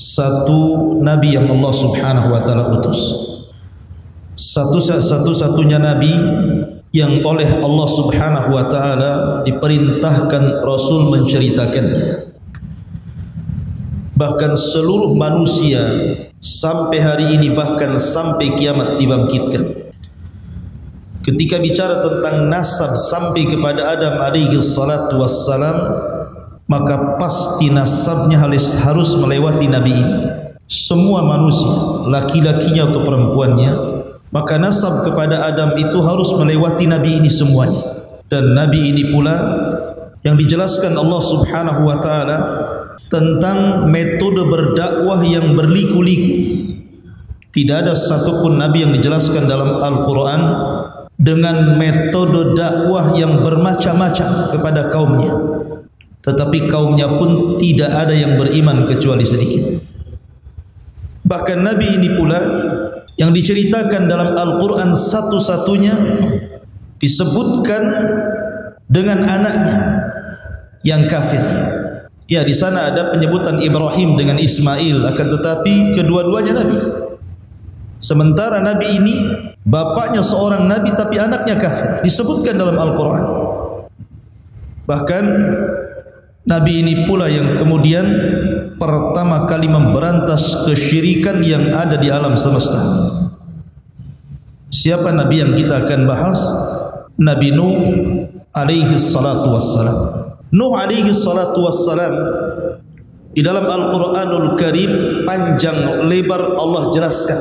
satu nabi yang Allah Subhanahu wa taala utus. Satu-satunya nabi yang oleh Allah Subhanahu wa taala diperintahkan Rasul menceritakannya. Bahkan seluruh manusia sampai hari ini, bahkan sampai kiamat dibangkitkan, ketika bicara tentang nasab sampai kepada Adam alaihi salatu wassalam, maka pasti nasabnya harus melewati nabi ini. Semua manusia, laki-lakinya atau perempuannya, maka nasab kepada Adam itu harus melewati nabi ini semuanya. Dan nabi ini pula yang dijelaskan Allah Subhanahu wa taala tentang metode berdakwah yang berliku-liku. Tidak ada satupun nabi yang dijelaskan dalam Al-Quran dengan metode dakwah yang bermacam-macam kepada kaumnya, tetapi kaumnya pun tidak ada yang beriman kecuali sedikit. Bahkan nabi ini pula yang diceritakan dalam Al-Quran satu-satunya disebutkan dengan anaknya yang kafir. Ya, di sana ada penyebutan Ibrahim dengan Ismail, akan tetapi kedua-duanya nabi. Sementara nabi ini bapaknya seorang nabi tapi anaknya kafir, disebutkan dalam Al-Quran. Bahkan nabi ini pula yang kemudian pertama kali memberantas kesyirikan yang ada di alam semesta. Siapa nabi yang kita akan bahas? Nabi Nuh alaihi salatu wassalam. Nuh alaihi salatu wassalam di dalam Al-Quranul Karim panjang lebar Allah jelaskan.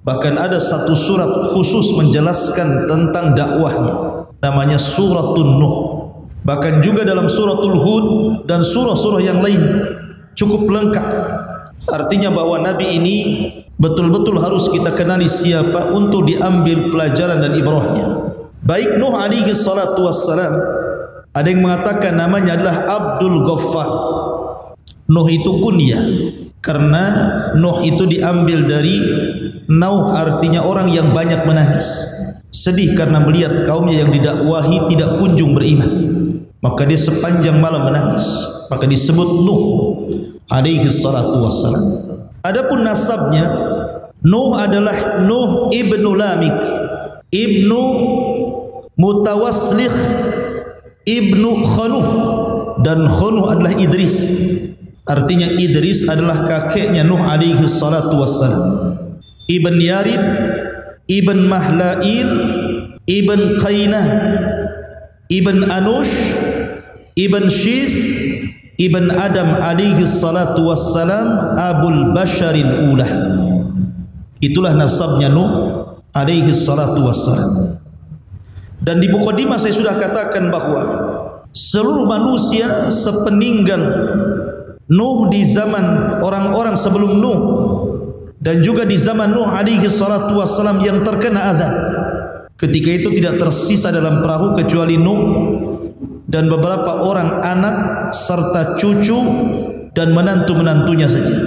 Bahkan ada satu surat khusus menjelaskan tentang dakwahnya, namanya Suratul Nuh. Bahkan juga dalam Suratul Hud dan surah-surah yang lainnya cukup lengkap. Artinya bahwa nabi ini betul-betul harus kita kenali siapa untuk diambil pelajaran dan ibrahnya. Baik Nuh alaihi salatu wassalam, ada yang mengatakan namanya adalah Abdul Ghaffar. Nuh itu kunyah karena Nuh itu diambil dari Nauh, artinya orang yang banyak menangis, sedih karena melihat kaumnya yang didakwahi tidak kunjung beriman, maka dia sepanjang malam menangis, maka disebut Nuh alaihi salatu wassalam. Adapun nasabnya, Nuh adalah Nuh ibnu Lamik, ibnu Mutawaslikh, ibnu Khanuh, dan Khanuh adalah Idris. Artinya Idris adalah kakeknya Nuh alaihi salatu wassalam. Ibn Yarid, Ibn Mahlail, Ibn Qainah, Ibn Anush, Ibn Shis, Ibn Adam alaihi salatu wassalam, Abul Basharil Ulah. Itulah nasabnya Nuh alaihi salatu wassalam. Dan di mukadimah saya sudah katakan bahwa seluruh manusia sepeninggal Nuh, di zaman orang-orang sebelum Nuh dan juga di zaman Nuh alaihi salatu wassalam yang terkena azab, ketika itu tidak tersisa dalam perahu kecuali Nuh dan beberapa orang anak serta cucu dan menantu-menantunya saja.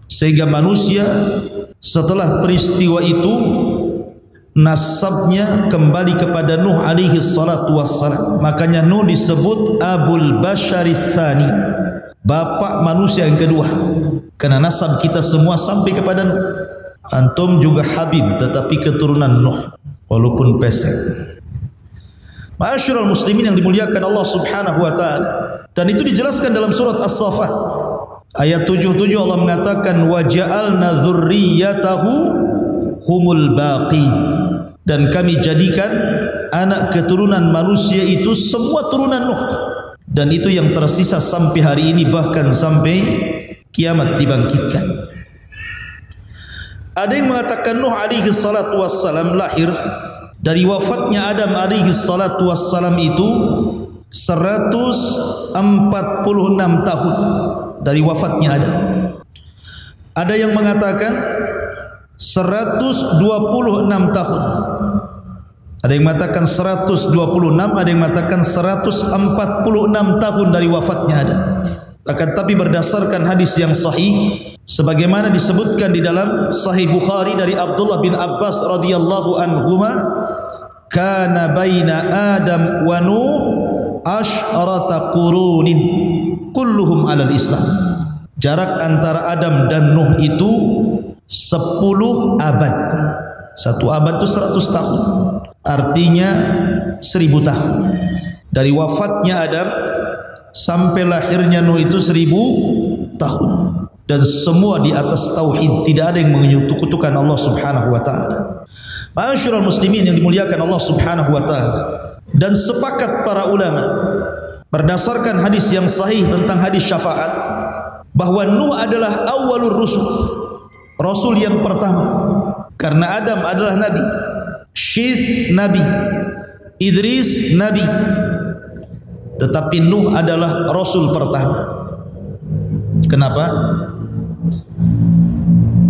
Sehingga manusia setelah peristiwa itu nasabnya kembali kepada Nuh alaihi salatu wassalam. Makanya Nuh disebut Abul Basharits Tsani, bapak manusia yang kedua, karena nasab kita semua sampai kepada Nuh. Antum juga Habib tetapi keturunan Nuh walaupun pesek. Ma'asyiral muslimin yang dimuliakan Allah Subhanahu wa taala. Dan itu dijelaskan dalam surat As-Saffat ayat 77. Allah mengatakan wa ja'alna dzurriyyatahu humul baqin, dan kami jadikan anak keturunan manusia itu semua turunan Nuh, dan itu yang tersisa sampai hari ini, bahkan sampai kiamat dibangkitkan. Ada yang mengatakan Nuh alaihi salatu wassalam lahir dari wafatnya Adam alaihi salatu wassalam itu 146 tahun dari wafatnya Adam. Ada yang mengatakan 126 tahun. Ada yang mengatakan 126, ada yang mengatakan 146 tahun dari wafatnya Adam. Akan tapi berdasarkan hadis yang sahih sebagaimana disebutkan di dalam Sahih Bukhari dari Abdullah bin Abbas radhiyallahu anhuma, kana baina Adam wa Nuh asyrata qurunin kulluhum alal Islam. Jarak antara Adam dan Nuh itu 10 abad. 1 abad itu 100 tahun. Artinya 1000 tahun. Dari wafatnya Adam sampai lahirnya Nuh itu 1000 tahun. Dan semua di atas tauhid, tidak ada yang menyekutukan Allah Subhanahu wa taala. Ma'asyiral muslimin yang dimuliakan Allah Subhanahu wa taala. Dan sepakat para ulama berdasarkan hadis yang sahih tentang hadis syafaat bahwa Nuh adalah awwalur rusul, rasul yang pertama. Karena Adam adalah nabi, Syith nabi, Idris nabi, tetapi Nuh adalah rasul pertama. Kenapa?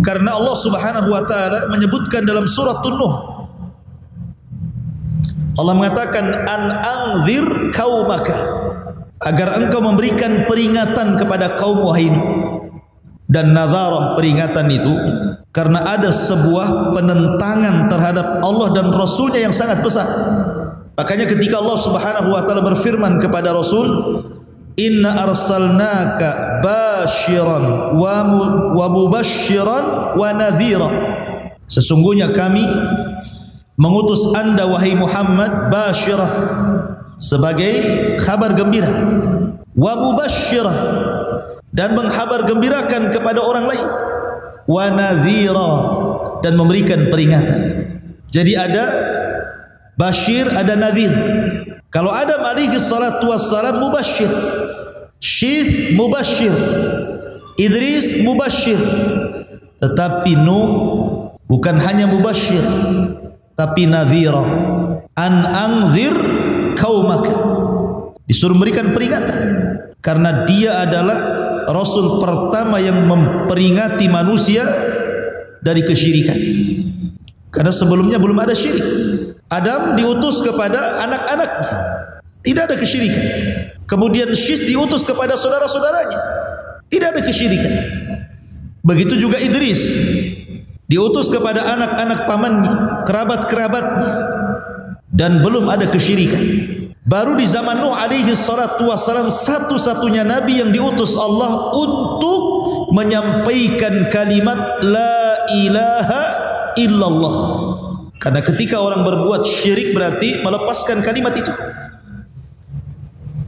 Karena Allah Subhanahu wa taala menyebutkan dalam surah Nuh, Allah mengatakan an anzir qaumaka, agar engkau memberikan peringatan kepada kaum wahai Nuh. Dan nadharah, peringatan itu karena ada sebuah penentangan terhadap Allah dan Rasulnya yang sangat besar. Makanya ketika Allah Subhanahu wa taala berfirman kepada Rasul, inna arsalnaka basyiran wa mubasyiran wa nadhira, sesungguhnya kami mengutus anda wahai Muhammad basyirah, sebagai kabar gembira, wa mubasyiran, dan menghabar gembirakan kepada orang lain, wa nadhira, dan memberikan peringatan. Jadi ada basyir, ada nadhir. Kalau Adam alaihi salatu wassalam mubasyir, Syith mubasyir, Idris mubasyir, tetapi Nuh bukan hanya mubasyir tapi nadhira. An anzir qaumaka, disuruh memberikan peringatan karena dia adalah rasul pertama yang memperingati manusia dari kesyirikan. Karena sebelumnya belum ada syirik. Adam diutus kepada anak-anaknya, tidak ada kesyirikan. Kemudian Syith diutus kepada saudara-saudaranya, tidak ada kesyirikan. Begitu juga Idris diutus kepada anak-anak pamannya, kerabat-kerabatnya, dan belum ada kesyirikan. Baru di zaman Nuh alaihi salatu wassalam satu-satunya nabi yang diutus Allah untuk menyampaikan kalimat la ilaha illallah. Karena ketika orang berbuat syirik berarti melepaskan kalimat itu.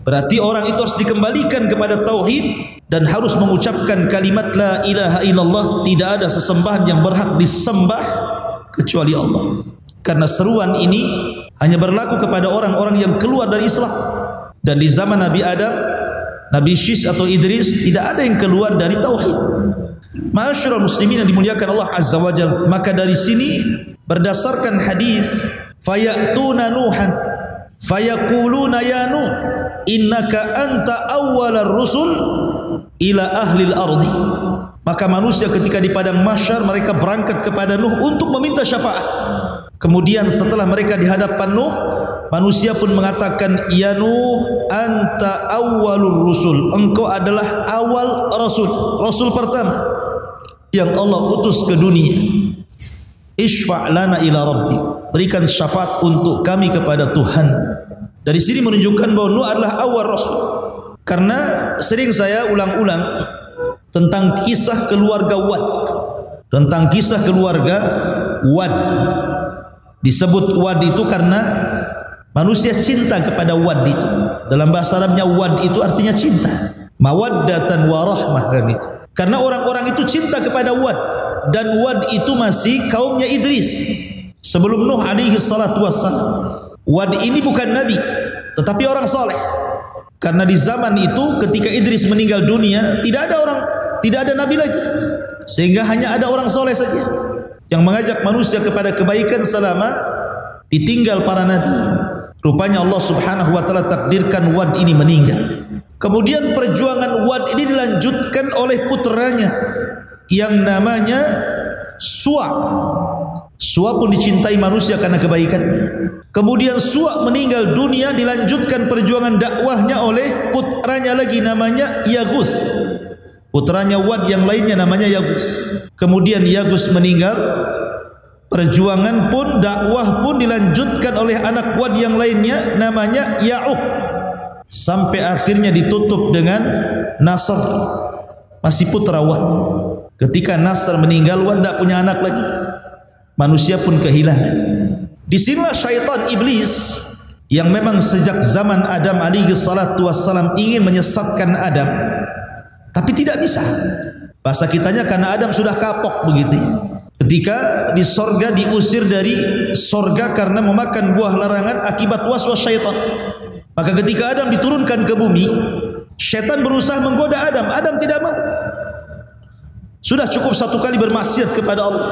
Berarti orang itu harus dikembalikan kepada tauhid dan harus mengucapkan kalimat la ilaha illallah, tidak ada sesembahan yang berhak disembah kecuali Allah. Karena seruan ini hanya berlaku kepada orang-orang yang keluar dari Islam. Dan di zaman Nabi Adam, Nabi Syith atau Idris, tidak ada yang keluar dari tauhid. Ma'asyiral muslimin yang dimuliakan Allah Azza wa Jalla, maka dari sini berdasarkan hadis, fayatuna Nuhan fayaquluna ya Nuh innaka anta awwalar rusul ila ahli al-ardi. Maka manusia ketika di padang mahsyar mereka berangkat kepada Nuh untuk meminta syafaat. Kemudian setelah mereka di hadapan Nuh, manusia pun mengatakan, ya Nuh anta awwalur rusul, engkau adalah awal rasul, rasul pertama yang Allah utus ke dunia. Ishfa' lana ila rabbik, berikan syafaat untuk kami kepada Tuhan. Dari sini menunjukkan bahwa Nuh adalah awal rasul. Karena sering saya ulang-ulang tentang kisah keluarga Wad. Tentang kisah keluarga Wad. Disebut Wad itu karena manusia cinta kepada Wad itu. Dalam bahasa Arabnya Wad itu artinya cinta. Mawaddatan wa rahmah kan itu. Karena orang-orang itu cinta kepada Wad. Dan Wad itu masih kaumnya Idris sebelum Nuh alaihi salatu wassalam. Wad ini bukan nabi tetapi orang soleh. Karena di zaman itu ketika Idris meninggal dunia, tidak ada nabi lagi, sehingga hanya ada orang soleh saja yang mengajak manusia kepada kebaikan selama ditinggal para nabi. Rupanya Allah Subhanahu wa taala takdirkan Wad ini meninggal. Kemudian perjuangan Wad ini dilanjutkan oleh putranya yang namanya Suwa. Suwa pun dicintai manusia karena kebaikannya. Kemudian Suwa meninggal dunia, dilanjutkan perjuangan dakwahnya oleh putranya lagi namanya Yaghus. Putranya Wad yang lainnya namanya Yaghus. Kemudian Yaghus meninggal, perjuangan pun dakwah pun dilanjutkan oleh anak Wad yang lainnya namanya Ya'uq. Sampai akhirnya ditutup dengan Nasr. masih putra Wad. Ketika Nasr meninggal, Wad tidak punya anak lagi. Manusia pun kehilangan. Disinilah syaitan iblis yang memang sejak zaman Adam alaihi salatu wassalam ingin menyesatkan Adam, tapi tidak bisa. Bahasa kitanya karena Adam sudah kapok begitu ya. Ketika di sorga diusir dari sorga karena memakan buah larangan akibat waswas syaitan. Maka ketika Adam diturunkan ke bumi, syaitan berusaha menggoda Adam. Adam tidak mau. Sudah cukup satu kali bermaksiat kepada Allah,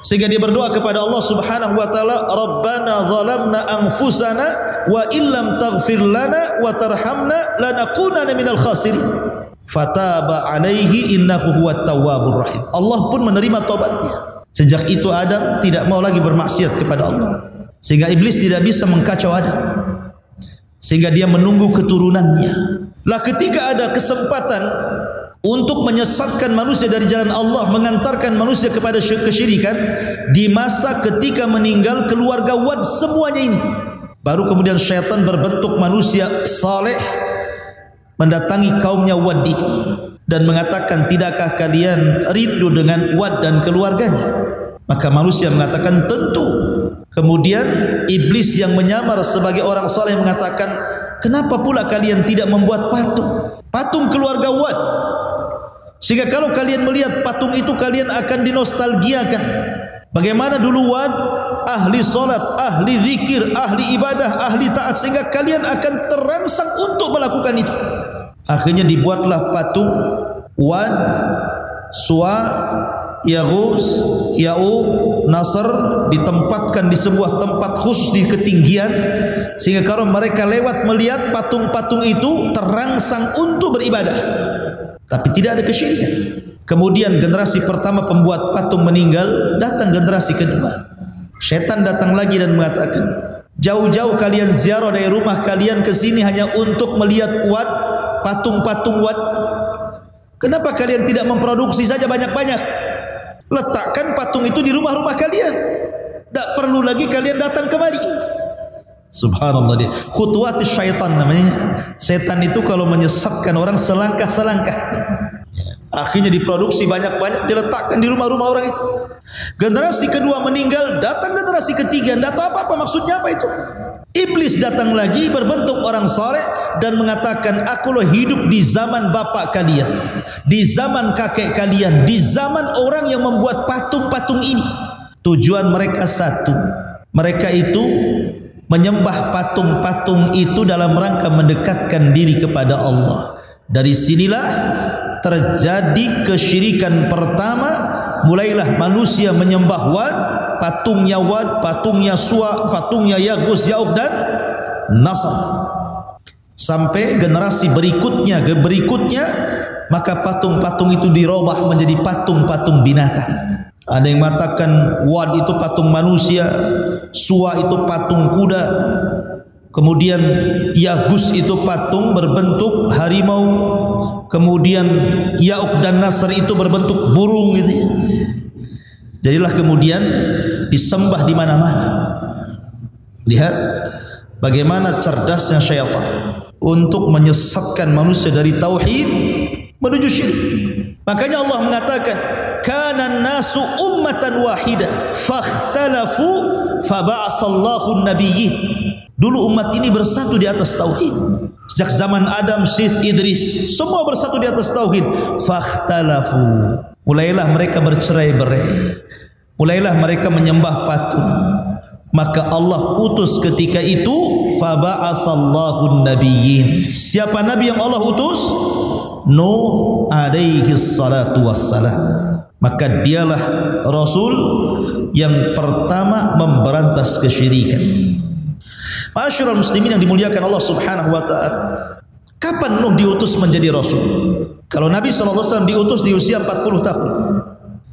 sehingga dia berdoa kepada Allah Subhanahu wa taala, Rabbana zalamna anfusana wa illam taghfir lana wa tarhamna lanakunanna minal khasirin. Fataba alaihi innahu huwat tawwabur rahim. Allah pun menerima taubatnya. Sejak itu Adam tidak mau lagi bermaksiat kepada Allah, sehingga iblis tidak bisa mengkacau Adam, sehingga dia menunggu keturunannya. Lah ketika ada kesempatan untuk menyesatkan manusia dari jalan Allah, mengantarkan manusia kepada kesyirikan, di masa ketika meninggal keluarga Wad semuanya ini, baru kemudian syaitan berbentuk manusia saleh mendatangi kaumnya Wad ini dan mengatakan, tidakkah kalian rindu dengan Wad dan keluarganya? Maka manusia mengatakan tentu. Kemudian iblis yang menyamar sebagai orang saleh mengatakan, kenapa pula kalian tidak membuat patung keluarga Wad, sehingga kalau kalian melihat patung itu kalian akan dinostalgiakan bagaimana dulu Wad ahli salat, ahli zikir, ahli ibadah, ahli taat, sehingga kalian akan terangsang untuk melakukan itu. Akhirnya dibuatlah patung Wad, Suwa, Yaghus, Ya'uq, Nasr, ditempatkan di sebuah tempat khusus di ketinggian, sehingga kalau mereka lewat melihat patung-patung itu terangsang untuk beribadah, tapi tidak ada kesyirikan. Kemudian generasi pertama pembuat patung meninggal, datang generasi kedua. Syaitan datang lagi dan mengatakan, jauh-jauh kalian ziarah dari rumah kalian ke sini hanya untuk melihat Wad, patung-patung Wad. Kenapa kalian tidak memproduksi saja banyak-banyak? Letakkan patung itu di rumah-rumah kalian. Tak perlu lagi kalian datang kemari. Subhanallah, dia khutuwat syaitan namanya. Setan itu kalau menyesatkan orang selangkah-selangkah. Akhirnya diproduksi banyak-banyak, diletakkan di rumah-rumah orang itu. Generasi kedua meninggal, datang generasi ketiga. Tidak tahu apa-apa maksudnya apa itu. Iblis datang lagi berbentuk orang saleh dan mengatakan, aku loh hidup di zaman bapak kalian, di zaman kakek kalian, di zaman orang yang membuat patung-patung ini. Tujuan mereka satu, mereka itu menyembah patung-patung itu dalam rangka mendekatkan diri kepada Allah. Dari sinilah terjadi kesyirikan pertama. Mulailah manusia menyembah Wad, patungnya Wad, patungnya Suwa, patungnya Yaghus, Ya'uq dan Nasr. Sampai generasi berikutnya, maka patung-patung itu dirubah menjadi patung-patung binatang. Ada yang mengatakan Wad itu patung manusia, Suwa itu patung kuda, kemudian Yaghus itu patung berbentuk harimau, kemudian Ya'uq dan Nasr itu berbentuk burung gitu ya. Jadilah kemudian disembah di mana-mana. Lihat bagaimana cerdasnya syaitan untuk menyesatkan manusia dari tauhid menuju syirik. Makanya Allah mengatakan, kana nasu ummatan wahidah fakhtalafu faba'asallahu nabiyyin. Dulu umat ini bersatu di atas tauhid. Sejak zaman Adam, Syith, Idris, semua bersatu di atas tauhid. Fakhtalafu, mulailah mereka bercerai-berai, mulailah mereka menyembah patung. Maka Allah utus ketika itu faba'atsallahu nabiyyin. Siapa nabi yang Allah utus? Nuh alaihi salatu wassalam. Maka dialah rasul yang pertama memberantas kesyirikan. Ma'asyiral muslimin yang dimuliakan Allah Subhanahu wa taala. Kapan Nuh diutus menjadi rasul? Kalau Nabi sallallahu alaihi wasallam diutus di usia 40 tahun.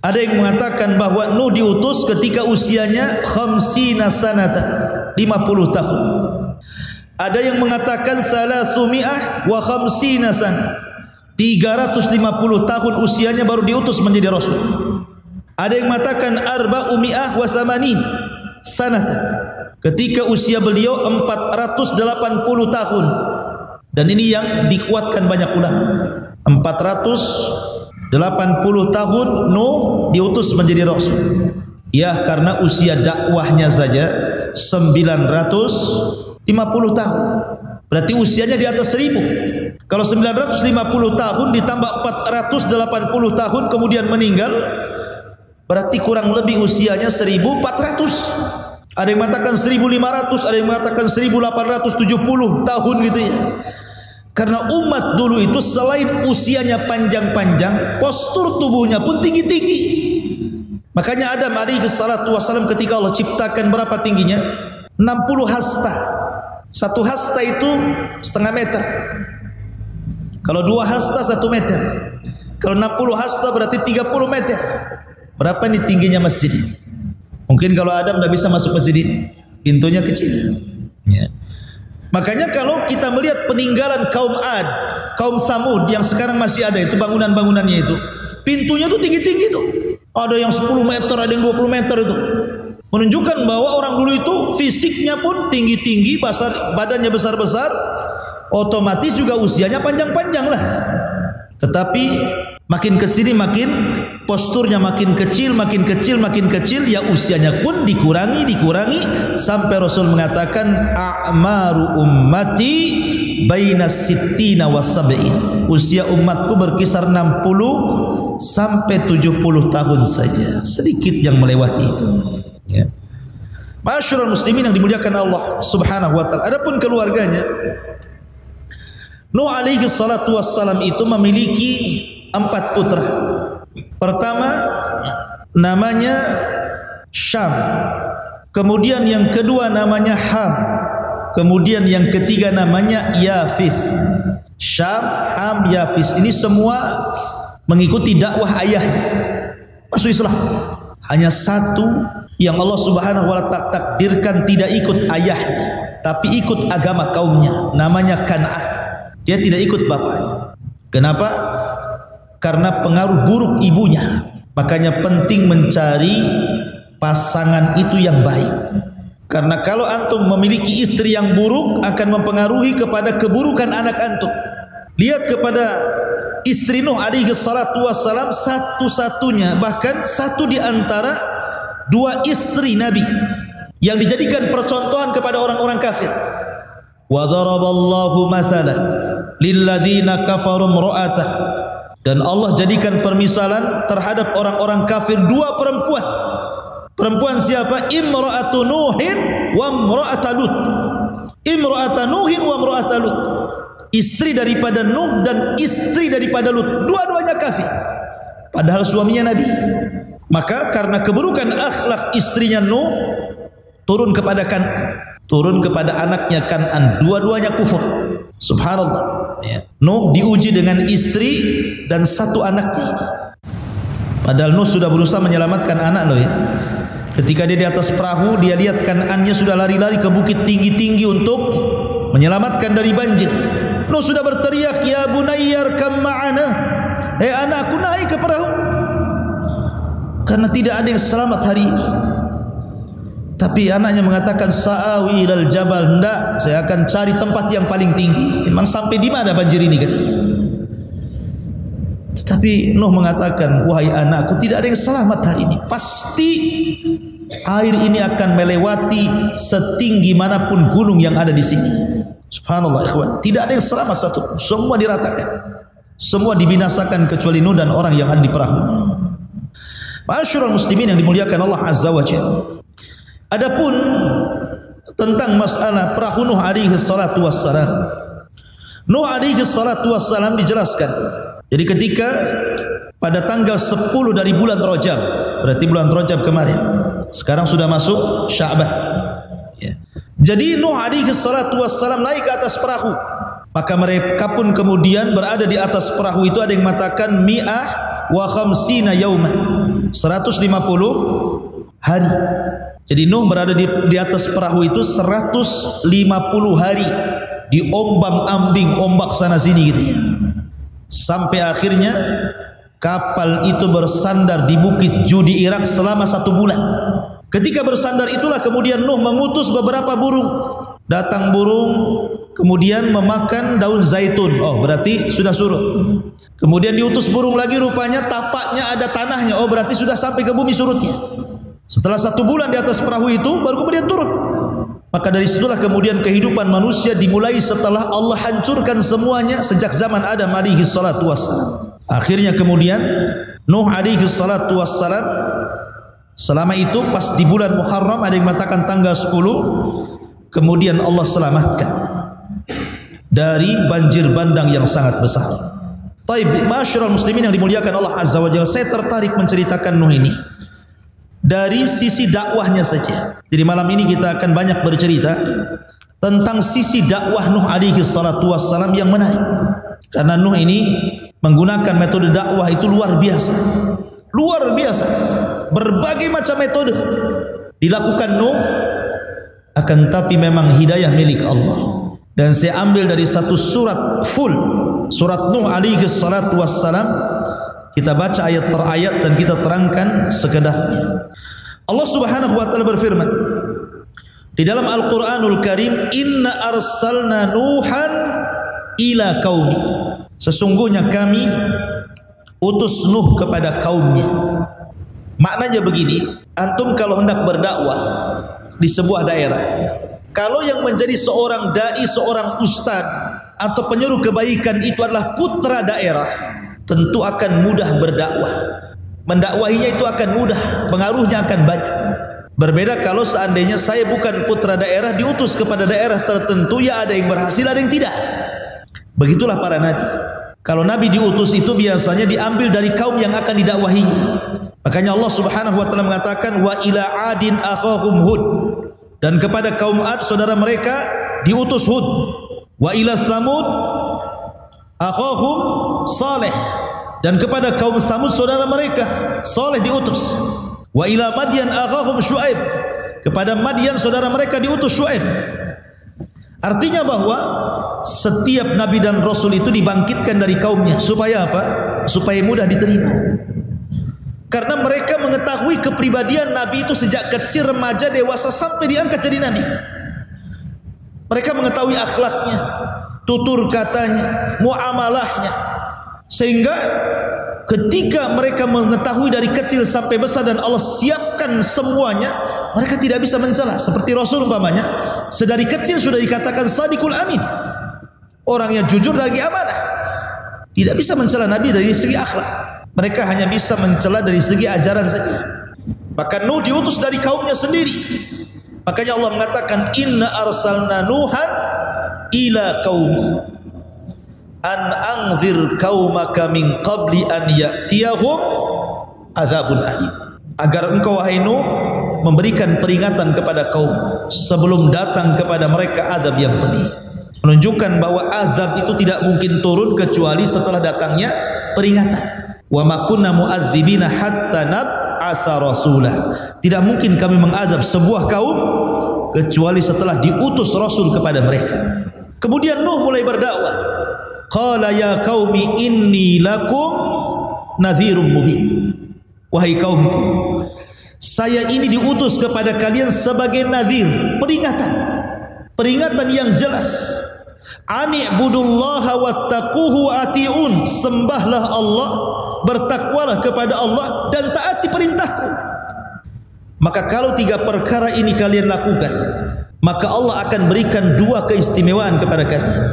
Ada yang mengatakan bahwa Nuh diutus ketika usianya 50 sanatan, 50 tahun. Ada yang mengatakan 350 sanah, 350 tahun usianya baru diutus menjadi rasul. Ada yang mengatakan 480 sanatan, ketika usia beliau 480 tahun. Dan ini yang dikuatkan banyak ulama. 480 tahun Nuh diutus menjadi rasul. Ya, karena usia dakwahnya saja 950 tahun. Berarti usianya di atas 1000. Kalau 950 tahun ditambah 480 tahun kemudian meninggal, berarti kurang lebih usianya 1400. Ada yang mengatakan 1500, ada yang mengatakan 1870 tahun gitu ya. Karena umat dulu itu selain usianya panjang-panjang, postur tubuhnya pun tinggi-tinggi. Makanya Adam alaihi salatu wassalam ketika Allah ciptakan berapa tingginya? 60 hasta. Satu hasta itu setengah meter. Kalau 2 hasta 1 meter. Kalau 60 hasta berarti 30 meter. Berapa nih tingginya masjid ini? Mungkin kalau Adam tidak bisa masuk masjid ini, pintunya kecil. Ya. Makanya kalau kita melihat peninggalan kaum Ad, kaum Samud yang sekarang masih ada itu bangunan-bangunannya itu, pintunya tuh tinggi-tinggi tuh. Ada yang 10 meter, ada yang 20 meter itu. Menunjukkan bahwa orang dulu itu fisiknya pun tinggi-tinggi, badannya besar-besar, otomatis juga usianya panjang-panjang lah. Tetapi makin kesini makin posturnya makin kecil, ya usianya pun dikurangi sampai Rasul mengatakan a'maru ummati baina sittina wa sab'in. Usia umatku berkisar 60 sampai 70 tahun saja. Sedikit yang melewati itu. Ya. Ma'asyiral muslimin yang dimuliakan Allah Subhanahu wa taala. Adapun keluarganya, Nuh alaihi salatu wassalam itu memiliki 4 putra. Pertama namanya Syam, kemudian yang kedua namanya Ham, kemudian yang ketiga namanya Yafis. Syam, Ham, Yafis ini semua mengikuti dakwah ayahnya, masuk Islam. Hanya satu yang Allah Subhanahu wa ta'ala takdirkan tidak ikut ayahnya, tapi ikut agama kaumnya, namanya Kan'an. Dia tidak ikut bapaknya. Kenapa? Karena pengaruh buruk ibunya. Makanya penting mencari pasangan itu yang baik. Karena kalau antum memiliki istri yang buruk akan mempengaruhi kepada keburukan anak antum. Lihat kepada istri Nuh alaihi salatu wassalam, satu-satunya, bahkan satu di antara 2 istri Nabi yang dijadikan percontohan kepada orang-orang kafir. Wa daraballahu mathalan lilladzina kafaru imra'atah. Dan Allah jadikan permisalan terhadap orang-orang kafir 2 perempuan. Perempuan siapa? Imra'atu Nuhin wa imra'atu Lut. Imra'atu Nuhin wa imra'atu Lut. Istri daripada Nuh dan istri daripada Lut. Dua-duanya kafir. Padahal suaminya Nabi. Maka karena keburukan akhlak istrinya Nuh, turun kepada anaknya Kan'an. Dua-duanya kufur. Subhanallah. Ya. Nuh diuji dengan istri dan 1 anaknya. Padahal Nuh sudah berusaha menyelamatkan anak loh ya. Ketika dia di atas perahu, dia lihat Kan'annya sudah lari-lari ke bukit tinggi-tinggi untuk menyelamatkan dari banjir. Nuh sudah berteriak, ya bunayyar kam ma'ana. Anakku naik ke perahu. Karena tidak ada yang selamat hari ini. Tapi anaknya mengatakan sa'awi ilal jabal, enggak, saya akan cari tempat yang paling tinggi. Emang sampai di mana banjir ini katanya. Tetapi Nuh mengatakan, wahai anakku, tidak ada yang selamat hari ini. Pasti air ini akan melewati setinggi manapun gunung yang ada di sini. Subhanallah ikhwan, tidak ada yang selamat satu. Semua diratakan. Semua dibinasakan kecuali Nuh dan orang yang ada di perahu. Ma'asyiral muslimin yang dimuliakan Allah Azza wa Jalla. Adapun tentang masalah perahu Nuh alaihi salatu wassalam, Nuh alaihi salatu wassalam dijelaskan. Jadi ketika pada tanggal 10 dari bulan Rajab, berarti bulan Rajab kemarin, sekarang sudah masuk Sya'ban ya. Jadi Nuh alaihi salatu wassalam naik ke atas perahu. Maka mereka pun kemudian berada di atas perahu itu. Ada yang mengatakan mi'ah wa khamsina yauman, 150 hari. Jadi Nuh berada di atas perahu itu 150 hari, diombang-ambing ombak sana sini gitu ya. Sampai akhirnya kapal itu bersandar di bukit Judi Irak selama 1 bulan. Ketika bersandar itulah kemudian Nuh mengutus beberapa burung Datang burung kemudian memakan daun zaitun. Oh, berarti sudah surut. Kemudian diutus burung lagi, rupanya tapaknya ada tanahnya. Oh, berarti sudah sampai ke bumi surutnya. Setelah 1 bulan di atas perahu itu baru kemudian turun. Maka dari situlah kemudian kehidupan manusia dimulai setelah Allah hancurkan semuanya sejak zaman Adam alaihi salatu wassalam. Akhirnya kemudian Nuh alaihi salatu wassalam, selama itu pas di bulan Muharram, ada yang mengatakan tanggal 10, kemudian Allah selamatkan dari banjir bandang yang sangat besar. Taib, ma'asyiral muslimin yang dimuliakan Allah Azza wa Jalla, saya tertarik menceritakan Nuh ini dari sisi dakwahnya saja. Jadi malam ini kita akan banyak bercerita tentang sisi dakwah Nuh alaihi salatu wassalam yang menarik. Karena Nuh ini menggunakan metode dakwah itu luar biasa. Luar biasa. Berbagai macam metode dilakukan Nuh, akan tapi memang hidayah milik Allah. Dan saya ambil dari satu surat full, surat Nuh alaihi salatu wassalam. Kita baca ayat per ayat dan kita terangkan sekedarnya. Allah Subhanahu wa taala berfirman di dalam Al-Qur'anul Karim, "Inna arsalna Nuhan ila qaumi." Sesungguhnya kami utus Nuh kepada kaumnya. Maknanya begini, antum kalau hendak berdakwah di sebuah daerah, kalau yang menjadi seorang dai, seorang ustaz atau penyeru kebaikan itu adalah putra daerah, tentu akan mudah berdakwah. Mendakwahinya itu akan mudah, pengaruhnya akan banyak. Berbeda kalau seandainya saya bukan putra daerah, diutus kepada daerah tertentu, ya ada yang berhasil, ada yang tidak. Begitulah para nabi. Kalau nabi diutus itu biasanya diambil dari kaum yang akan didakwahinya. Makanya Allah Subhanahu wa taala mengatakan, wa ila adin akhahum Hud, dan kepada kaum Ad saudara mereka diutus Hud. Wa ila Tsamud akhahum Saleh, dan kepada kaum Tsamud saudara mereka Saleh diutus. Wa ila Madyan akhahum Syuaib, kepada Madyan saudara mereka diutus Syuaib. Artinya bahwa setiap nabi dan rasul itu dibangkitkan dari kaumnya. Supaya apa? Supaya mudah diterima. Karena mereka mengetahui kepribadian nabi itu sejak kecil, remaja, dewasa sampai diangkat jadi nabi. Mereka mengetahui akhlaknya, tutur katanya, muamalahnya. Sehingga ketika mereka mengetahui dari kecil sampai besar dan Allah siapkan semuanya, mereka tidak bisa mencela. Seperti Rasul umpamanya, sedari kecil sudah dikatakan Sadiqul Amin, orang yang jujur lagi amanah. Tidak bisa mencela nabi dari segi akhlak. Mereka hanya bisa mencela dari segi ajaran saja. Maka Nuh diutus dari kaumnya sendiri. Makanya Allah mengatakan, Inna arsalna Nuhan ila qaumi an anzir qaumaka min qabli an ya'tiyahum adzabun alim. Agar engkau wahai Nuh memberikan peringatan kepada kaum sebelum datang kepada mereka azab yang pedih. Menunjukkan bahwa azab itu tidak mungkin turun kecuali setelah datangnya peringatan. Wa ma kunna mu'adzibina hatta nab'atsa rasulah. Tidak mungkin kami mengazab sebuah kaum kecuali setelah diutus rasul kepada mereka. Kemudian Nuh mulai berdakwah. Qala ya qaumi inni lakum nadhirum mubin. Wahai kaumku, saya ini diutus kepada kalian sebagai nadhir, peringatan. Peringatan yang jelas. Ani'budullaha wattaquhu wa ati'un. Sembahlah Allah, bertakwalah kepada Allah dan taati perintahku. Maka kalau 3 perkara ini kalian lakukan, maka Allah akan berikan 2 keistimewaan kepada kalian.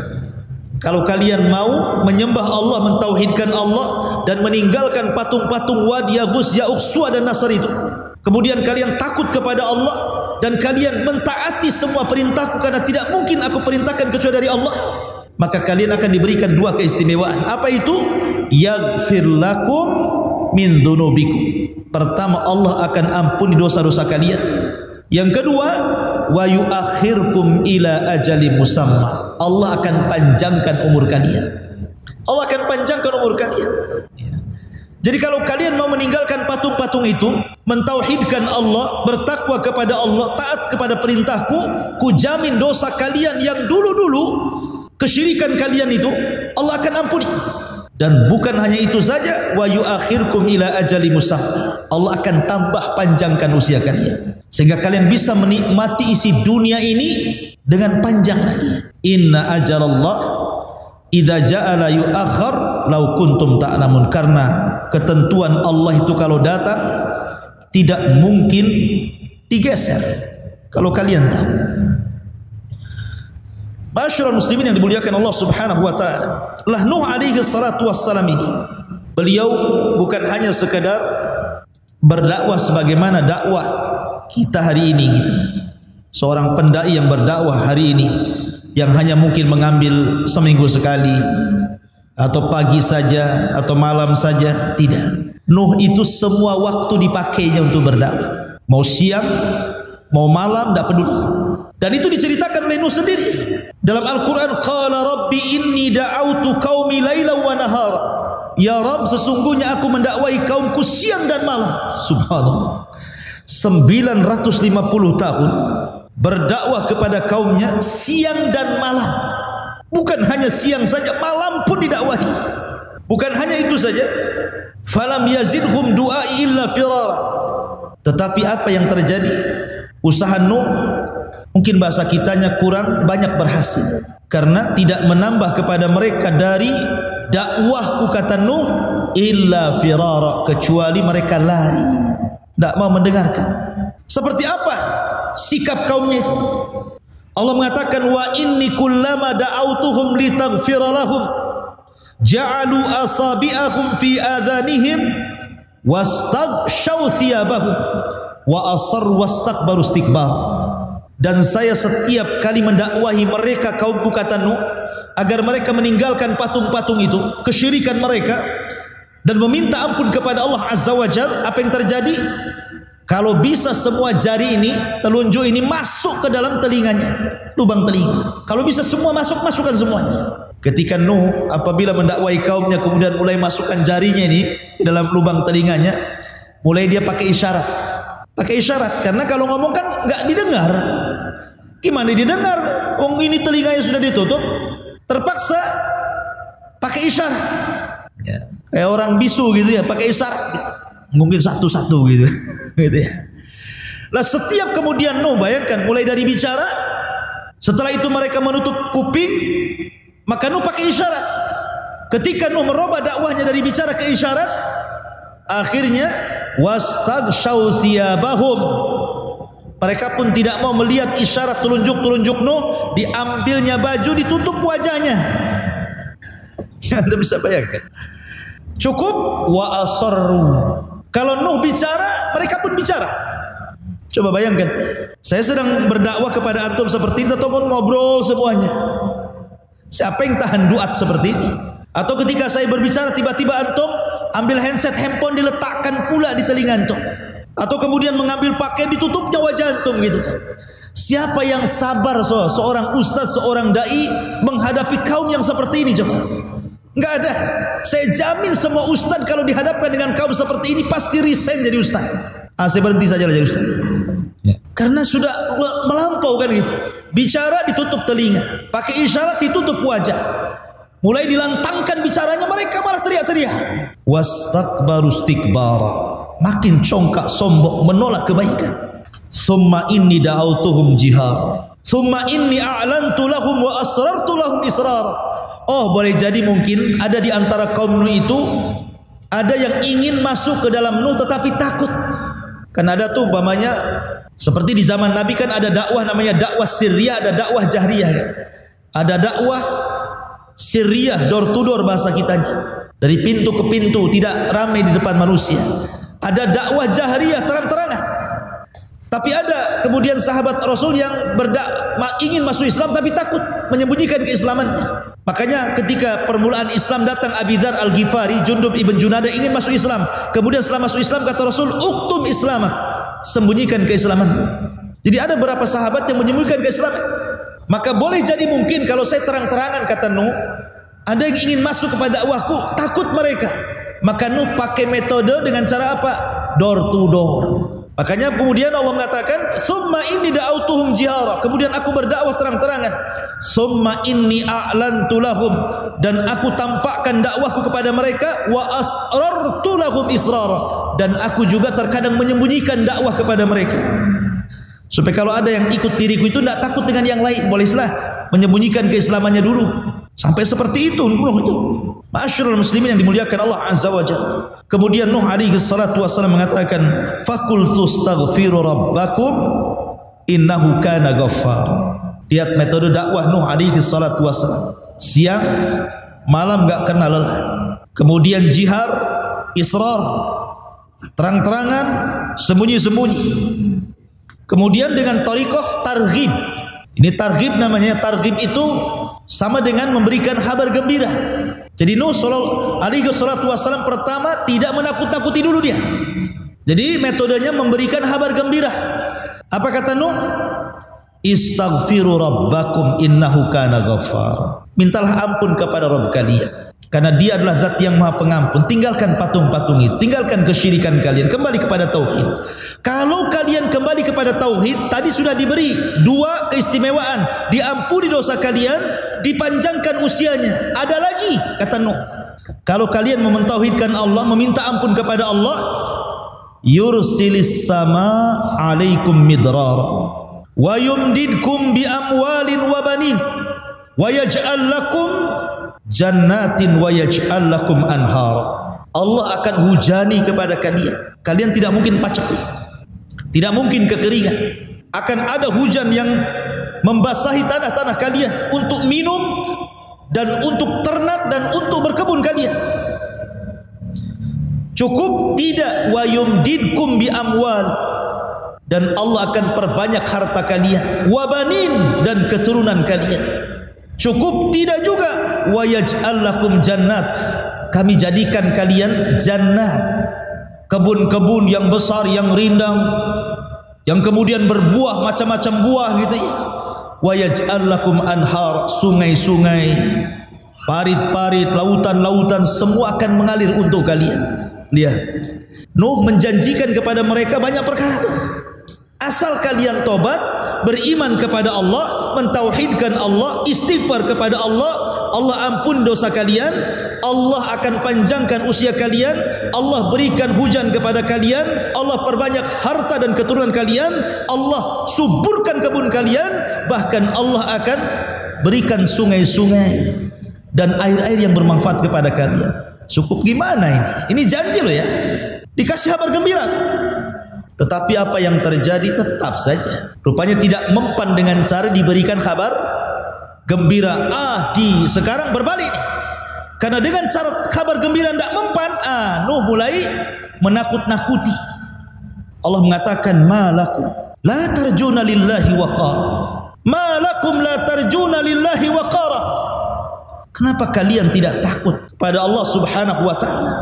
Kalau kalian mau menyembah Allah, mentauhidkan Allah dan meninggalkan patung-patung Wad, Yaghus, Ya'uq, Suwa dan Nasr itu, kemudian kalian takut kepada Allah dan kalian mentaati semua perintahku, karena tidak mungkin aku perintahkan kecuali dari Allah, maka kalian akan diberikan 2 keistimewaan. Apa itu? Yaghfir lakum min dzunubikum. Pertama, Allah akan ampuni dosa-dosa kalian. Yang kedua, wa yuakhirkum ila ajalin musamma. Allah akan panjangkan umur kalian. Allah akan panjangkan umur kalian. Jadi kalau kalian mau meninggalkan patung-patung itu, mentauhidkan Allah, bertakwa kepada Allah, taat kepada perintahku, kujamin dosa kalian yang dulu-dulu, kesyirikan kalian itu, Allah akan ampuni. Dan bukan hanya itu saja, wa yuakhirkum ila ajali musamma. Allah akan tambah panjangkan usia kalian, sehingga kalian bisa menikmati isi dunia ini dengan panjang lagi. Inna ajalallah idza jaa la yu'akhkhar law kuntum ta'lamun, karena ketentuan Allah itu kalau datang tidak mungkin digeser kalau kalian tahu. Masyarul muslimin yang dimuliakan Allah Subhanahu wa taala, lah Nuh alaihi salatu wassalam ini, beliau bukan hanya sekadar berdakwah sebagaimana dakwah kita hari ini gitu. Seorang pendai yang berdakwah hari ini yang hanya mungkin mengambil seminggu sekali atau pagi saja atau malam saja, tidak. Nuh itu semua waktu dipakainya untuk berdakwah. Mau siang, mau malam, tidak peduli. Dan itu diceritakan oleh Nuh sendiri dalam Al-Quran. Qala rabbi inni da'autu qaumi laila wa nahara. Ya Rabb, sesungguhnya aku mendakwai kaumku siang dan malam. Subhanallah. 950 tahun berdakwah kepada kaumnya siang dan malam. Bukan hanya siang saja, malam pun didakwahi. Bukan hanya itu saja. Falam yazidhum du'ai illa firara. Tetapi apa yang terjadi? Usaha Nuh, mungkin bahasa kitanya kurang banyak berhasil, karena tidak menambah kepada mereka dari dakwahku, kata Nuh, illa firara, kecuali mereka lari, tidak mau mendengarkan. Seperti apa sikap kaumnya itu? Allah mengatakan, wa inni kullama da'autuhum litaghfira lahum ja'alu asabi'ahum fi adhanihim wastaghshaw thiyabahum wa asar wastakbaru istikbar. Dan saya setiap kali mendakwahi mereka kaumku, kata Nuh, agar mereka meninggalkan patung-patung itu, kesyirikan mereka, dan meminta ampun kepada Allah Azza wa Jalla. Apa yang terjadi? Kalau bisa semua jari ini, telunjuk ini masuk ke dalam telinganya, lubang telinga. Kalau bisa semua masuk, masukkan semuanya. Ketika Nuh apabila mendakwahi kaumnya kemudian mulai masukkan jarinya ini ke dalam lubang telinganya, mulai dia pakai isyarat. Pakai isyarat, karena kalau ngomong kan nggak didengar. Gimana didengar? Wong ini telinganya sudah ditutup, terpaksa pakai isyarat. Ya, kayak orang bisu gitu ya, pakai isyarat gitu. Mungkin satu-satu gitu. Gitu ya. Lah setiap kemudian Nuh, bayangkan, mulai dari bicara, setelah itu mereka menutup kuping, maka Nuh pakai isyarat. Ketika Nuh merubah dakwahnya dari bicara ke isyarat, akhirnya wastaghshaw thiyabahum, mereka pun tidak mau melihat isyarat telunjuk-telunjuk Nuh, diambilnya baju, ditutup wajahnya. Anda bisa bayangkan. Cukup wa asarru. Kalau Nuh bicara, mereka pun bicara. Coba bayangkan, saya sedang berdakwah kepada antum seperti itu, ataupun ngobrol semuanya. Siapa yang tahan duat seperti ini? Atau ketika saya berbicara, tiba-tiba antum ambil handset, handphone diletakkan pula di telinga antum, atau kemudian mengambil pakaian ditutupnya wajah antum gitu kan. Siapa yang sabar seorang ustaz, seorang dai menghadapi kaum yang seperti ini? Coba. Enggak ada. Saya jamin semua ustaz kalau dihadapkan dengan kaum seperti ini pasti resign jadi ustaz. Saya berhenti saja jadi ustaz. Ya. Karena sudah melampau kan gitu. Bicara ditutup telinga, pakai isyarat ditutup wajah. Mulai dilantangkan bicaranya, mereka malah teriak-teriak. Wastakbaru istikbara, makin congkak sombong, menolak kebaikan. Summa inni da'autuhum jihara, summa inni a'lantu lahum wa asrartu lahum israra. Oh, boleh jadi mungkin ada di antara kaum Nuh itu ada yang ingin masuk ke dalam Nuh tetapi takut. Kan ada tuh umpamanya seperti di zaman Nabi kan ada dakwah namanya dakwah sirriyah, ada dakwah jahriyah kan. Ada dakwah sirriyah, door to door bahasa kitanya, dari pintu ke pintu, tidak ramai di depan manusia. Ada dakwah jahriyah, terang-terangan. Tapi ada kemudian sahabat Rasul yang ingin masuk Islam tapi takut menyembunyikan keislamannya. Makanya ketika permulaan Islam datang Abi Dzar Al-Ghifari, Jundub ibn Junadah ingin masuk Islam. Kemudian setelah masuk Islam kata Rasul, "Uktum Islamak." Sembunyikan keislamanmu. Jadi ada beberapa sahabat yang menyembunyikan keislaman. Maka boleh jadi mungkin kalau saya terang-terangan, kata Nuh, ada yang ingin masuk kepada dakwahku, takut mereka. Maka Nuh pakai metode dengan cara apa? Door to door. Makanya kemudian Allah mengatakan, summa inni da'autuhum jihara, kemudian aku berdakwah terang-terangan. Summa inni a'lantu lahum, dan aku tampakkan dakwahku kepada mereka. Wa asrartu lahum israra, dan aku juga terkadang menyembunyikan dakwah kepada mereka. Supaya kalau ada yang ikut diriku itu tidak takut dengan yang lain, bolehlah menyembunyikan keislamannya dulu. Sampai seperti itu Nuh itu. Ma'asyiral muslimin yang dimuliakan Allah Azza wa Jalla. Kemudian Nuh alaihi salatu wasallam mengatakan, "Faqultu astaghfiru rabbakum innahu kana ghaffara." Lihat metode dakwah Nuh alaihi salatu wasallam. Siang, malam enggak kenal lelah. Kemudian jihar, israr, terang-terangan, sembunyi-sembunyi. Kemudian dengan thariqah targhib. Ini targhib namanya. Targhib itu sama dengan memberikan kabar gembira. Jadi Nuh alaihi salatu wasallam pertama tidak menakut-nakuti dulu dia. Jadi metodenya memberikan kabar gembira. Apa kata Nuh? Istaghfiru rabbakum innahu kana ghaffara. Mintalah ampun kepada Rabb kalian, karena dia adalah zat yang maha pengampun. Tinggalkan patung-patung itu, tinggalkan kesyirikan kalian, kembali kepada tauhid. Kalau kalian kembali kepada tauhid, tadi sudah diberi dua keistimewaan, diampuni dosa kalian, dipanjangkan usianya. Ada lagi kata Nuh, kalau kalian mentauhidkan Allah, meminta ampun kepada Allah, yursilis sama alaikum midrara wa yumdidkum bi amwalin wa banin wa yaj'al lakum jannatin wa yaj'al lakum anhara. Allah akan hujani kepada kalian. Kalian tidak mungkin paceklik, tidak mungkin kekeringan. Akan ada hujan yang membasahi tanah-tanah kalian untuk minum dan untuk ternak dan untuk berkebun kalian. Cukup tidak, wa yumdidkum bi amwal, dan Allah akan perbanyak harta kalian, wa banin, dan keturunan kalian. Cukup tidak juga, wa yaj'al lakum jannat, kami jadikan kalian jannah, kebun-kebun yang besar, yang rindang, yang kemudian berbuah macam-macam buah gitu ya. Wa yaj'al lakum anhar, sungai-sungai, parit-parit, lautan-lautan, semua akan mengalir untuk kalian. Lihat, Nuh menjanjikan kepada mereka banyak perkara tuh. Asal kalian tobat, beriman kepada Allah, mentauhidkan Allah, istighfar kepada Allah, Allah ampun dosa kalian, Allah akan panjangkan usia kalian, Allah berikan hujan kepada kalian, Allah perbanyak harta dan keturunan kalian, Allah suburkan kebun kalian, bahkan Allah akan berikan sungai-sungai dan air-air yang bermanfaat kepada kalian. Cukup gimana ini? Ini janji loh ya. Dikasih kabar gembira. Tetapi apa yang terjadi tetap saja. Rupanya tidak mempan dengan cara diberikan kabar gembira. Sekarang berbalik. Karena dengan cara kabar gembira tidak mempan, Nuh mulai menakut-nakuti. Allah mengatakan, malakum la tarjuna lillahi waqara. Malakum la tarjuna lillahi waqara. Kenapa kalian tidak takut pada Allah Subhanahu wa taala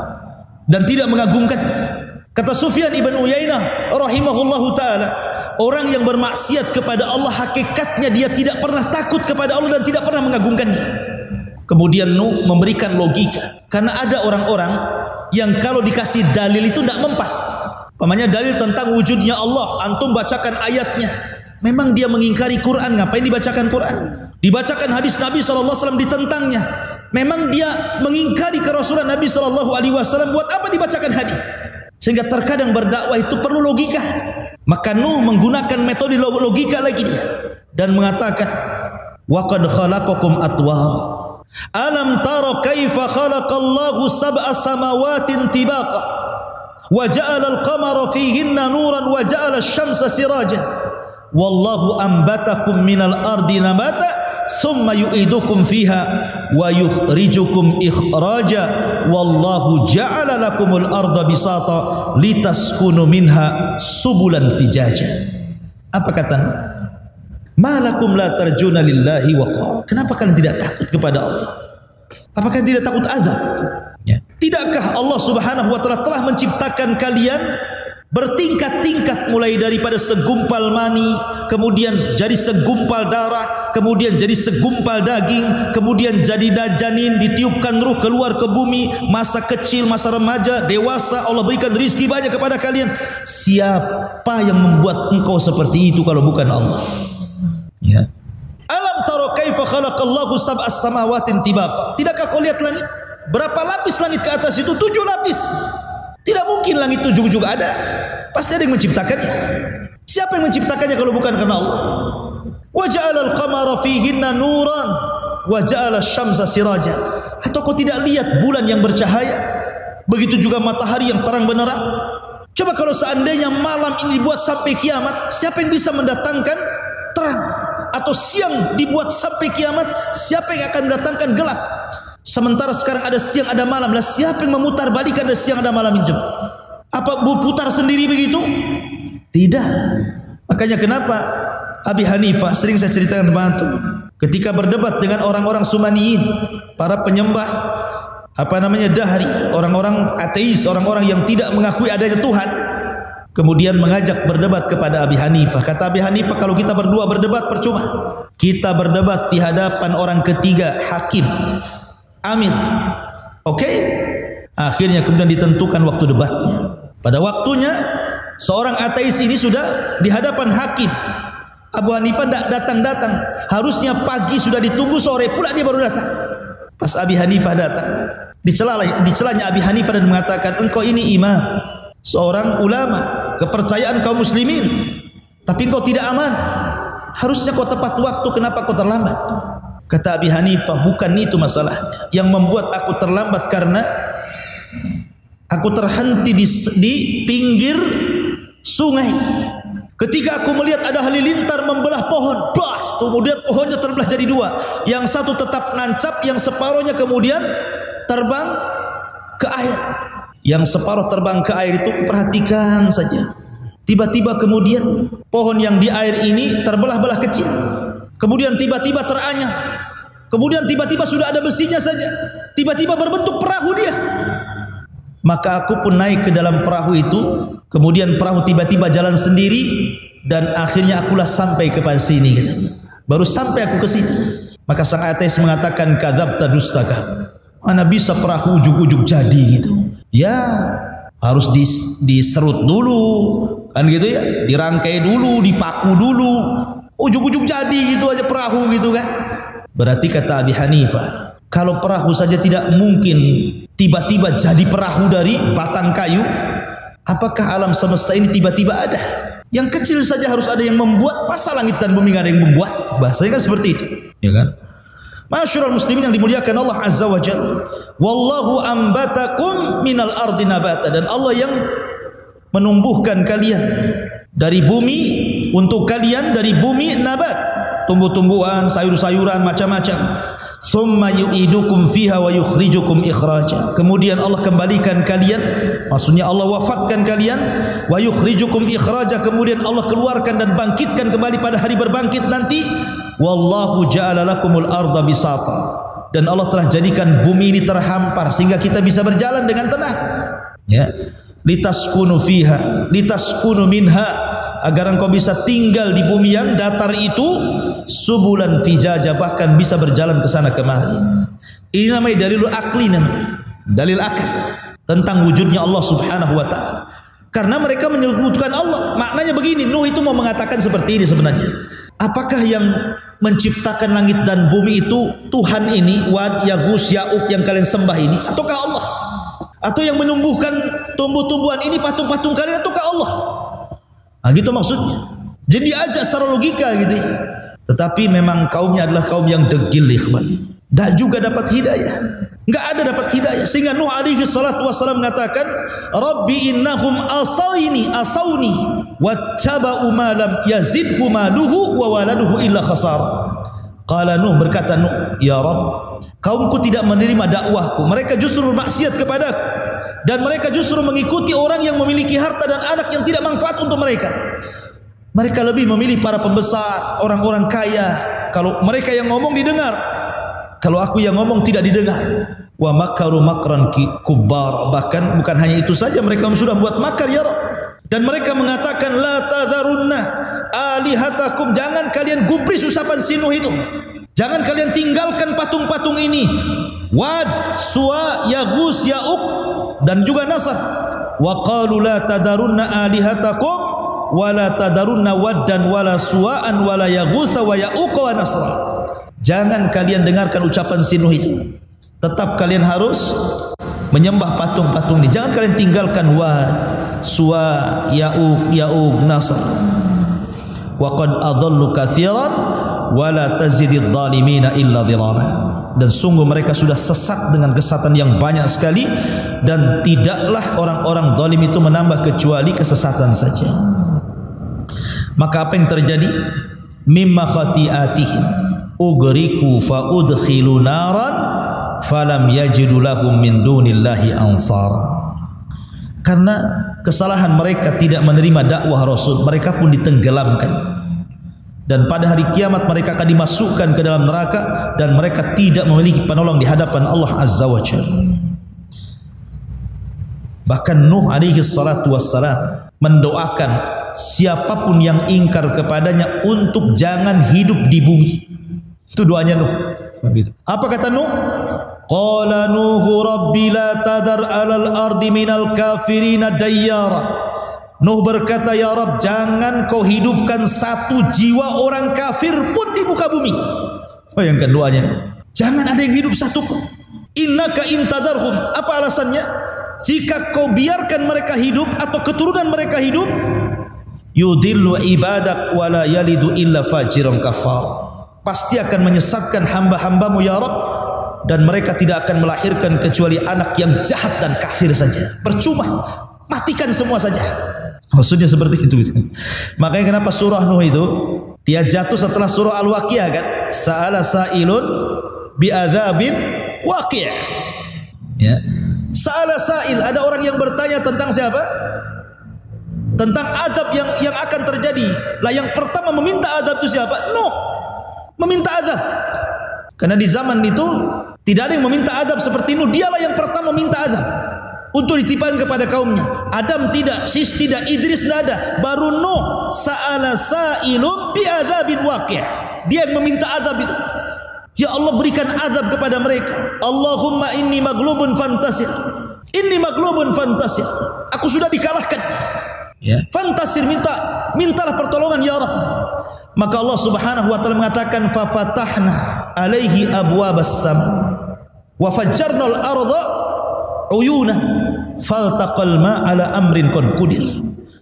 dan tidak mengagungkannya? Kata Sufyan ibn Uyainah rahimahullahu taala, orang yang bermaksiat kepada Allah hakikatnya dia tidak pernah takut kepada Allah dan tidak pernah mengagungkannya. Kemudian Nuh memberikan logika, karena ada orang-orang yang kalau dikasih dalil itu tidak mempan. Pamannya dalil tentang wujudnya Allah, antum bacakan ayatnya, memang dia mengingkari Quran, ngapain dibacakan Quran? Dibacakan hadis Nabi SAW ditentangnya, memang dia mengingkari kerasulan Nabi SAW, buat apa dibacakan hadis? Sehingga terkadang berdakwah itu perlu logika. Maka Nuh menggunakan metode logika lagi dia, dan mengatakan, wa qad khalaqakum atwara alam tara kaifa khalaqallahu sab'a samawatin tibaqa wa ja'ala al-qamara fihinna nuran wa ja'ala asy-syamsa siraja wallahu ambatakum minal ardi nabata thumma yu'idukum fiha wa yukhrijukum ikhraja wallahu ja'ala lakumul arda bisata litaskunu minha subulan fijaja. Apa kata Nuh? Malakum la tarjuna lillahi waqara. Kenapa kalian tidak takut kepada Allah? Apakah kalian tidak takut azab? Ya. Tidakkah Allah Subhanahu wa taala telah menciptakan kalian bertingkat-tingkat, mulai daripada segumpal mani, kemudian jadi segumpal darah, kemudian jadi segumpal daging, kemudian jadi janin, ditiupkan ruh keluar ke bumi, masa kecil, masa remaja, dewasa, Allah berikan rizki banyak kepada kalian. Siapa yang membuat engkau seperti itu kalau bukan Allah? Ya. Alam tara kaifa khalaqallahu sab'as samawatin tibaqa. Tidakkah kau lihat langit? Berapa lapis langit ke atas itu? 7 lapis. Tidak mungkin langit 7 juga ada. Pasti ada yang menciptakannya. Siapa yang menciptakannya kalau bukan karena Allah? Wa ja'alal qamara fihinna nuran wa ja'ala asy-syamsa siraja. Atau kau tidak lihat bulan yang bercahaya? Begitu juga matahari yang terang benderang. Coba kalau seandainya malam ini dibuat sampai kiamat, siapa yang bisa mendatangkan terang? Atau siang dibuat sampai kiamat, siapa yang akan mendatangkan gelap? Sementara sekarang ada siang ada malam, lah siapa yang memutar balikan ada siang ada malam ini? Apa berputar sendiri begitu? Tidak. Makanya kenapa Abi Hanifah sering saya ceritakan kepada ketika berdebat dengan orang-orang Sumaniyin, para penyembah dahri, orang-orang ateis, orang-orang yang tidak mengakui adanya Tuhan, kemudian mengajak berdebat kepada Abi Hanifah. Kata Abi Hanifah, kalau kita berdua berdebat percuma. Kita berdebat di hadapan orang ketiga, hakim, amir. Oke? Akhirnya kemudian ditentukan waktu debatnya. Pada waktunya seorang ateis ini sudah di hadapan hakim. Abu Hanifah tidak datang-datang. Harusnya pagi sudah ditunggu, sore pula dia baru datang. Pas Abi Hanifah datang, dicelanya Abi Hanifah dan mengatakan, engkau ini imam, seorang ulama, kepercayaan kaum muslimin, tapi engkau tidak amanah. Harusnya kau tepat waktu, kenapa kau terlambat? Kata Abi Hanifah, bukan itu masalahnya. Yang membuat aku terlambat karena aku terhenti di pinggir sungai. Ketika aku melihat ada halilintar membelah pohon, kemudian pohonnya terbelah jadi dua. Yang satu tetap nancap, yang separuhnya kemudian terbang ke air. Yang separuh terbang ke air itu perhatikan saja. Tiba-tiba kemudian pohon yang di air ini terbelah-belah kecil. Kemudian tiba-tiba teranyam. Kemudian tiba-tiba sudah ada besinya saja. Tiba-tiba berbentuk perahu dia. Maka aku pun naik ke dalam perahu itu. Kemudian perahu tiba-tiba jalan sendiri dan akhirnya akulah sampai kepada sini katanya. Baru sampai aku ke sini. Maka sang ateis mengatakan kadzabta dustakan. Mana bisa perahu ujug-ujug jadi gitu. Ya, harus diserut dulu kan gitu ya, dirangkai dulu, dipaku dulu. Ujug-ujug jadi gitu aja perahu gitu kan. Berarti kata Abi Hanifah, kalau perahu saja tidak mungkin tiba-tiba jadi perahu dari batang kayu, apakah alam semesta ini tiba-tiba ada? Yang kecil saja harus ada yang membuat, masa langit dan bumi ada yang membuat? Bahasanya kan seperti itu, ya kan? Masyarul muslimin yang dimuliakan Allah Azza wa Jalla. Wallahu ambatakum minal ardi nabata. Dan Allah yang menumbuhkan kalian dari bumi, untuk kalian dari bumi nabat, tumbuh-tumbuhan, sayur-sayuran macam-macam. Summa yu'idukum fiha wa yukhrijukum ikhraja. Kemudian Allah kembalikan kalian, maksudnya Allah wafatkan kalian, wa yukhrijukum ikhraja, kemudian Allah keluarkan dan bangkitkan kembali pada hari berbangkit nanti. Wallahu ja'ala lakumul arda bisata. Dan Allah telah jadikan bumi ini terhampar sehingga kita bisa berjalan dengan tenang. Ya. Litaskunu fiha, litaskunu minha, agar engkau bisa tinggal di bumi yang datar itu, subulan fijaja, bahkan bisa berjalan ke sana kemari. Ini namanya dalilul akli, namanya dalil akal tentang wujudnya Allah Subhanahu wa taala. Karena mereka menyebutkan Allah. Maknanya begini, Nuh itu mau mengatakan seperti ini sebenarnya. Apakah yang menciptakan langit dan bumi itu Tuhan ini, Wad, Yagus, Ya'uq yang kalian sembah ini, ataukah Allah? Atau yang menumbuhkan tumbuh-tumbuhan ini patung-patung kalian, ataukah Allah? Nah, gitu maksudnya. Jadi diajak secara logika gitu ya. Tetapi memang kaumnya adalah kaum yang degil, ikhwan. Tak juga dapat hidayah. Enggak ada dapat hidayah. Sehingga Nuh alaihi salatu wassalam mengatakan, Rabbi innahum asawni wattaba'u ma lam yazidhu maluhu wa waladuhu illa khasara. Qala Nuh, berkata Nuh, ya Rabb, kaumku tidak menerima dakwahku. Mereka justru bermaksiat kepadaku. Dan mereka justru mengikuti orang yang memiliki harta dan anak yang tidak manfaat untuk mereka. Mereka lebih memilih para pembesar, orang-orang kaya. Kalau mereka yang ngomong didengar, kalau aku yang ngomong tidak didengar. Wa makaru makran kubbar. Bahkan bukan hanya itu saja, mereka sudah buat makar ya Rabb. Dan mereka mengatakan la tadharunna alihatakum, jangan kalian gubris usapan si Nuh itu. Jangan kalian tinggalkan patung-patung ini. Wad, Suwa, Yaghus, Ya'uq dan juga Nasr. Wa qalu la tadharunna alihatakum wa la tadharunna waddan wa la suwa'an wa la Yaghus wa Ya'uq wa Nasr. Jangan kalian dengarkan ucapan si Nuh itu. Tetap kalian harus menyembah patung-patung ini. Jangan kalian tinggalkan Wad, Suwa, Ya'uq, Nasr. wa qad adallu katsiran wa la tazididz zalimina illa dhirara. Dan sungguh mereka sudah sesat dengan kesesatan yang banyak sekali, dan tidaklah orang-orang zalim itu menambah kecuali kesesatan saja. Maka apa yang terjadi? Mimma khati'atihim ugriku fa udkhilu naran falam yajidu lahum min dunillahi ansara. Karena kesalahan mereka tidak menerima dakwah Rasul, mereka pun ditenggelamkan. Dan pada hari kiamat mereka akan dimasukkan ke dalam neraka, dan mereka tidak memiliki penolong di hadapan Allah Azza wa Jalla. Bahkan Nuh alaihi salatu wassalam mendoakan siapapun yang ingkar kepadanya untuk jangan hidup di bumi. Itu doanya Nuh. Apa kata Nuh? Qala Nuhu rabbi la tadar alal ardi minal kafirina dayyara. Nuh berkata, ya Rabb, jangan kau hidupkan satu jiwa orang kafir pun di muka bumi. Bayangkan doanya. Jangan ada yang hidup satu pun. Innaka intadarhum. Apa alasannya? Jika kau biarkan mereka hidup atau keturunan mereka hidup, yudillu ibadak wala yalidu illa fajiran kafara. Pasti akan menyesatkan hamba-hambamu ya Rabb, dan mereka tidak akan melahirkan kecuali anak yang jahat dan kafir saja. Percuma, matikan semua saja. Maksudnya seperti itu. Makanya kenapa surah Nuh itu dia jatuh setelah surah Al-Waqiah kan? Sa'ala sa'ilun bi'adzabin waqi'. Ya. Sa'ala sa'il, ada orang yang bertanya tentang siapa? Tentang azab yang akan terjadi. Lah yang pertama meminta azab itu siapa? Nuh. Meminta azab. Karena di zaman itu tidak ada yang meminta azab seperti Nuh. Dialah yang pertama meminta azab untuk ditimpakan kepada kaumnya. Adam tidak, Sis tidak, Idris tidak ada. Baru Nuh, sa'ala sa'ilun bi'adzabin waqi'. Dia yang meminta azab itu. Ya Allah, berikan azab kepada mereka. Allahumma inni maglubun fantasir. Inni maglubun fantasir. Aku sudah dikalahkan. Ya. Fantasir, mintalah pertolongan ya Rabb. Maka Allah Subhanahu wa taala mengatakan fa fatahna alaihi abwabas sama wa fajjarnal arda uyuna faltaqal ma ala amrin qad qudir.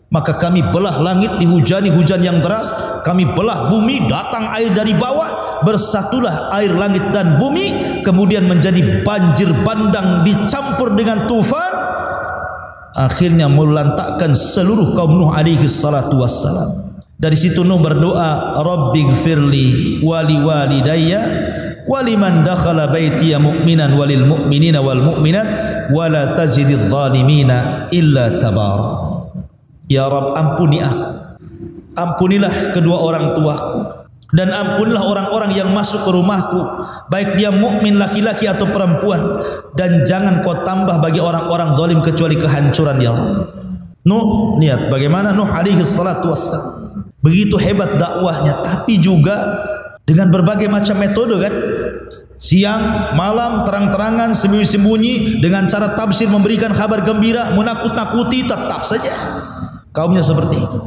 Maka kami belah langit dihujani hujan yang deras, kami belah bumi datang air dari bawah, bersatulah air langit dan bumi, kemudian menjadi banjir bandang dicampur dengan tufan, akhirnya melantakkan seluruh kaum Nuh alaihi salatu wassalam. Dari situ Nuh berdoa, Rabbighfirli wali walidayya waliman dakhala baitiya mu'minan walil mu'minina wal mu'minat wala tajididz zalimina illa tabara. Ya Rabb, ampuni aku, ampunilah kedua orang tuaku, dan ampunilah orang-orang yang masuk ke rumahku, baik dia mukmin laki-laki atau perempuan, dan jangan kau tambah bagi orang-orang zalim kecuali kehancuran ya Rabb. Nuh, lihat bagaimana Nuh alaihi salatu wassalam begitu hebat dakwahnya, tapi juga dengan berbagai macam metode kan, siang, malam, terang-terangan, sembunyi-sembunyi, dengan cara tafsir memberikan kabar gembira, menakut-nakuti, tetap saja kaumnya seperti itu.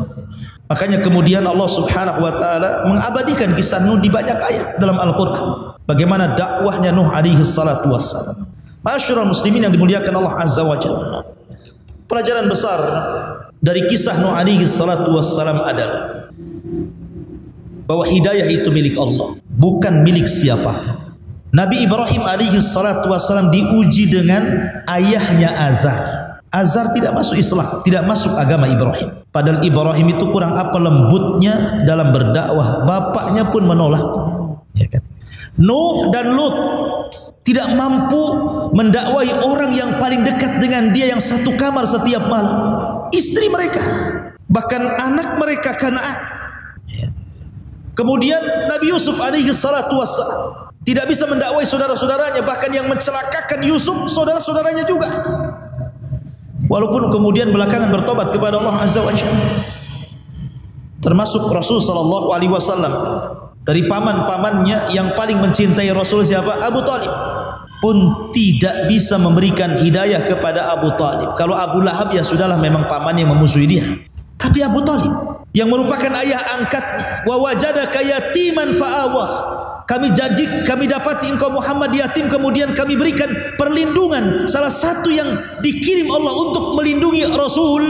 Makanya kemudian Allah Subhanahu wa taala mengabadikan kisah Nuh di banyak ayat dalam Al-Qur'an. Bagaimana dakwahnya Nuh alaihi salatu wassalam. Ma'asyiral muslimin yang dimuliakan Allah Azza wa Jalla. Pelajaran besar dari kisah Nuh alaihi salatu wassalam adalah bahwa hidayah itu milik Allah, bukan milik siapapun. Nabi Ibrahim alaihi salatu wassalam diuji dengan ayahnya Azar. Azar tidak masuk Islam, tidak masuk agama Ibrahim. Padahal Ibrahim itu kurang apa lembutnya dalam berdakwah, bapaknya pun menolak. Ya kan? Nuh dan Lut tidak mampu mendakwai orang yang paling dekat dengan dia, yang satu kamar setiap malam, istri mereka, bahkan anak mereka Kanaan. Ya. Kemudian Nabi Yusuf alaihi salatu wassalam tidak bisa mendakwai saudara-saudaranya, bahkan yang mencelakakan Yusuf saudara-saudaranya juga. Walaupun kemudian belakangan bertobat kepada Allah Azza wa Jalla. Termasuk Rasul sallallahu alaihi wasallam, dari paman-pamannya yang paling mencintai Rasul siapa? Abu Talib. Pun tidak bisa memberikan hidayah kepada Abu Talib. Kalau Abu Lahab ya sudahlah, memang pamannya memusuhi dia. Tapi Abu Talib yang merupakan ayah angkatnya, wa wajadaka yatiman fa'awa, kami dapati engkau Muhammad yatim, kemudian kami berikan perlindungan. Salah satu yang dikirim Allah untuk melindungi Rasul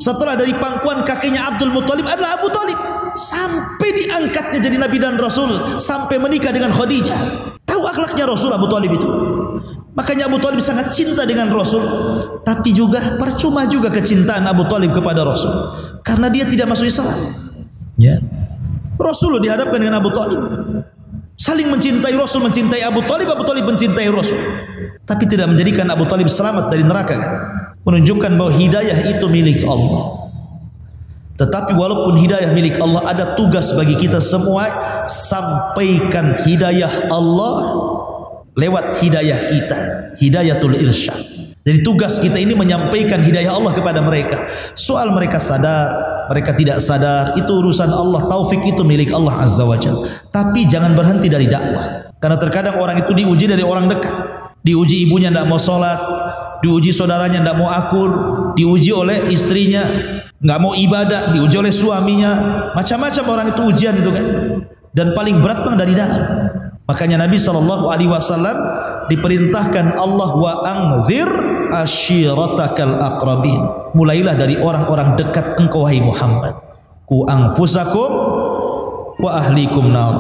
setelah dari pangkuan kakeknya Abdul Muttalib adalah Abu Talib. sampai diangkatnya jadi Nabi dan Rasul, sampai menikah dengan Khadijah. Tahu akhlaknya Rasul Abu Talib itu. Makanya Abu Talib sangat cinta dengan Rasul. Tapi juga percuma juga kecintaan Abu Talib kepada Rasul, karena dia tidak masuk Islam. Ya. Rasul dihadapkan dengan Abu Talib, saling mencintai. Rasul mencintai Abu Talib mencintai Rasul. Tapi tidak menjadikan Abu Talib selamat dari neraka, kan? Menunjukkan bahwa hidayah itu milik Allah. Tetapi walaupun hidayah milik Allah, ada tugas bagi kita semua, sampaikan hidayah Allah lewat hidayah kita, hidayatul irsyad. Jadi tugas kita ini menyampaikan hidayah Allah kepada mereka. Soal mereka sadar, mereka tidak sadar, itu urusan Allah. Taufik itu milik Allah Azza wa Jalla. Tapi jangan berhenti dari dakwah, karena terkadang orang itu diuji dari orang dekat. Diuji ibunya tidak mau sholat, diuji saudaranya tidak mau akur, diuji oleh istrinya nggak mau ibadah, diuji oleh suaminya, macam-macam orang itu ujian itu, kan. Dan paling berat memang dari dalam. Makanya Nabi SAW diperintahkan Allah, wa anzir ashiratakal aqrabin. Mulailah dari orang-orang dekat engkau wahai Muhammad. Ku anfusakum wa ahlikum nar.